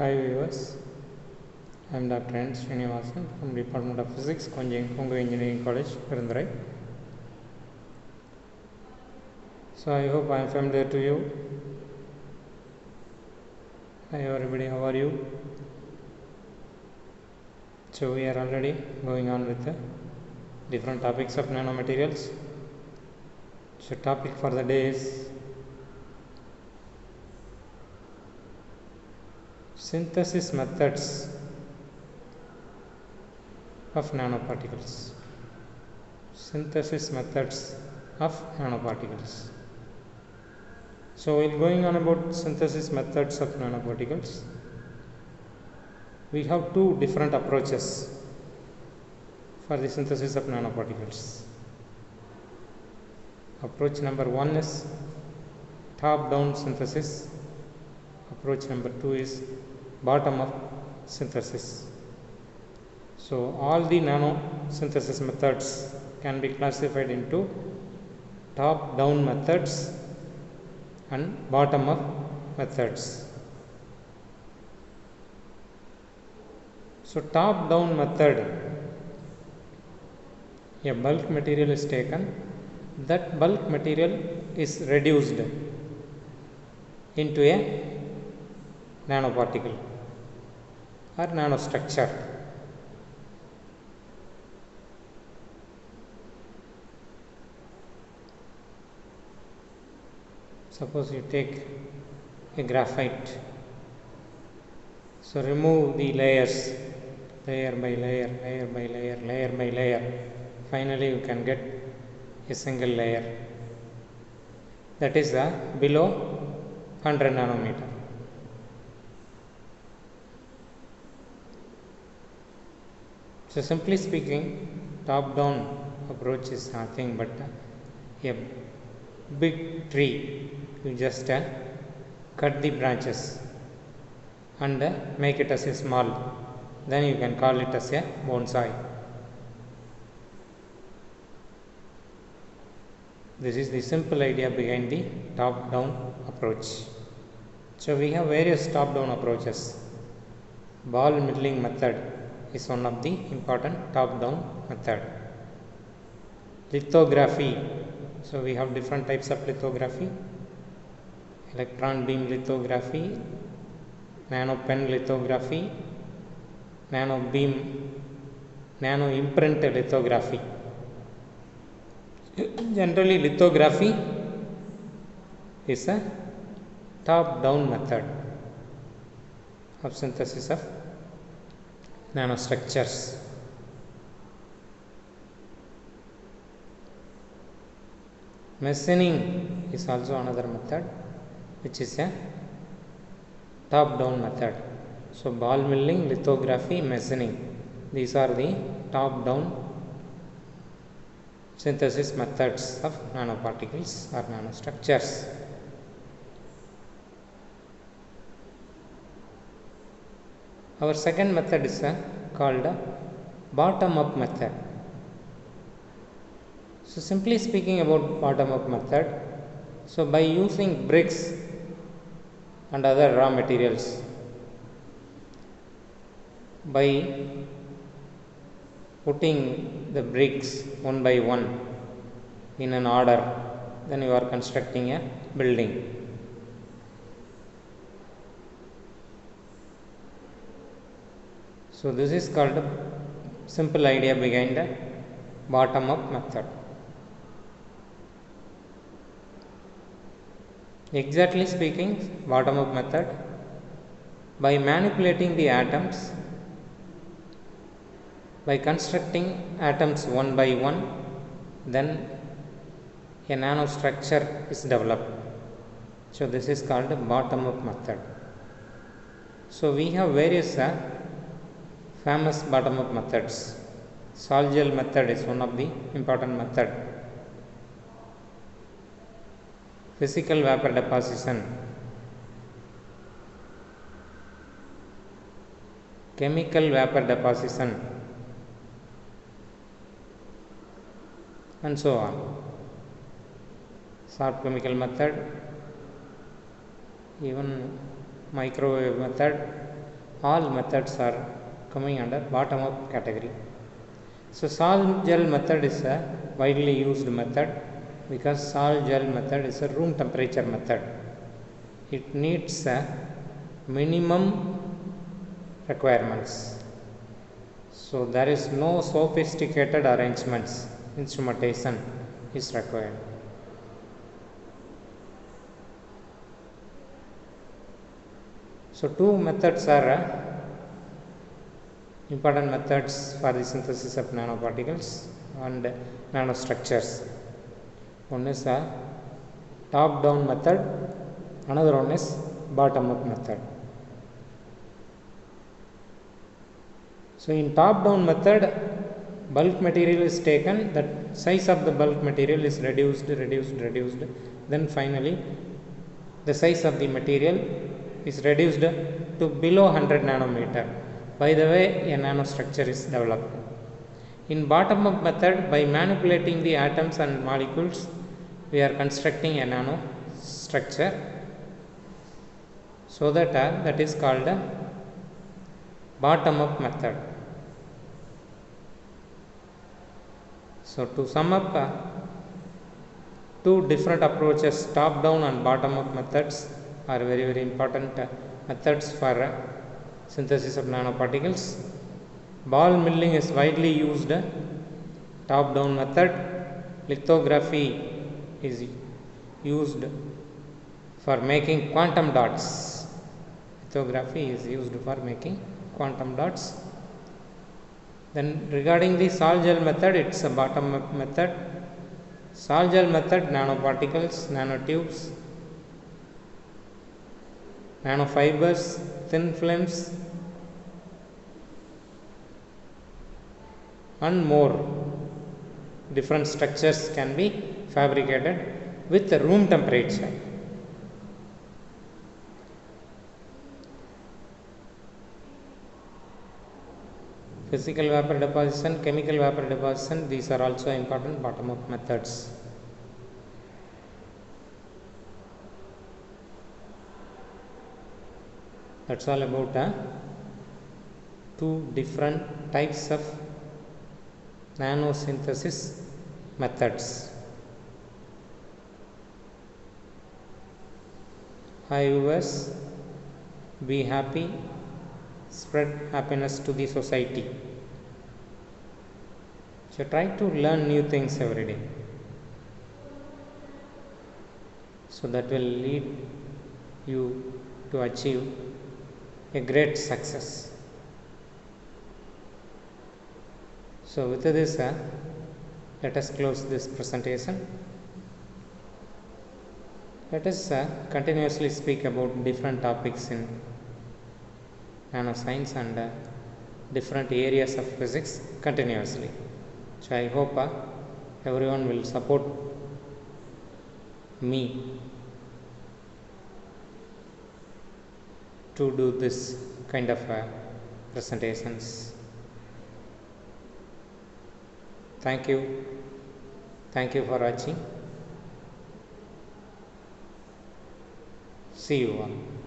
Hi viewers, I am Dr. N. Srinivasan from Department of Physics, Kongu Engineering College, Perundurai. So I hope I am familiar to you. Hi everybody, how are you? So we are already going on with the different topics of nanomaterials. So topic for the day is synthesis methods of nanoparticles. Synthesis methods of nanoparticles. So while going on about synthesis methods of nanoparticles, we have two different approaches for the synthesis of nanoparticles. Approach number one is top-down synthesis. Approach number two is bottom-up synthesis. So all the nanosynthesis methods can be classified into top-down methods and bottom-up methods. So top-down method, a bulk material is taken, that bulk material is reduced into a nanoparticle or nanostructure. Suppose you take a graphite, so remove the layers, layer by layer, layer by layer, layer by layer. Finally, you can get a single layer, that is below 100 nanometer. So simply speaking, top-down approach is nothing but a big tree. You just cut the branches and make it as a small, then you can call it as a bonsai. This is the simple idea behind the top-down approach. So we have various top-down approaches. Ball milling method is one of the important top-down method. Lithography. So we have different types of lithography: electron beam lithography, nano pen lithography, nano beam, nano imprint lithography. Generally, lithography is a top-down method of synthesis of nanostructures. Machining is also another method, which is a top-down method. So ball milling, lithography, machining, these are the top-down synthesis methods of nanoparticles or nanostructures. Our second method is called bottom-up method. So simply speaking about bottom-up method, so by using bricks and other raw materials, by putting the bricks one by one in an order, then you are constructing a building. So this is called a simple idea behind the bottom-up method. Exactly speaking, bottom-up method, by manipulating the atoms, by constructing atoms one by one, then a nanostructure is developed. So this is called a bottom-up method. So we have various famous bottom-up methods. Sol-Gel method is one of the important method. Physical vapor deposition, chemical vapor deposition, and so on. Soft chemical method, even microwave method, all methods are coming under bottom up category. So salt gel method is a widely used method because salt gel method is a room temperature method. It needs a minimum requirements. So there is no sophisticated arrangements, instrumentation is required. So two methods are important methods for the synthesis of nanoparticles and nanostructures. One is a top down method, another one is bottom up method. So in top down method, bulk material is taken, that size of the bulk material is reduced, then finally the size of the material is reduced to below 100 nanometer. By the way, a nanostructure is developed. In bottom up method, by manipulating the atoms and molecules, we are constructing a nanostructure. So that is called a bottom up method. So to sum up, two different approaches, top down and bottom up methods, are very important methods for synthesis of nanoparticles. Ball milling is widely used, top down method. Lithography is used for making quantum dots. Lithography is used for making quantum dots. Then regarding the salt gel method, it's a bottom up method. Salt gel method, nanoparticles, nanotubes, nanofibers, thin films and more different structures can be fabricated with room temperature. Physical vapor deposition, chemical vapor deposition, these are also important bottom up methods. That's all about two different types of nanosynthesis methods. Hi viewers, be happy, spread happiness to the society. So try to learn new things every day. So that will lead you to achieve a great success. So with this, let us close this presentation. Let us continuously speak about different topics in nanoscience and different areas of physics continuously. So I hope everyone will support me to do this kind of presentations. Thank you for watching. See you all.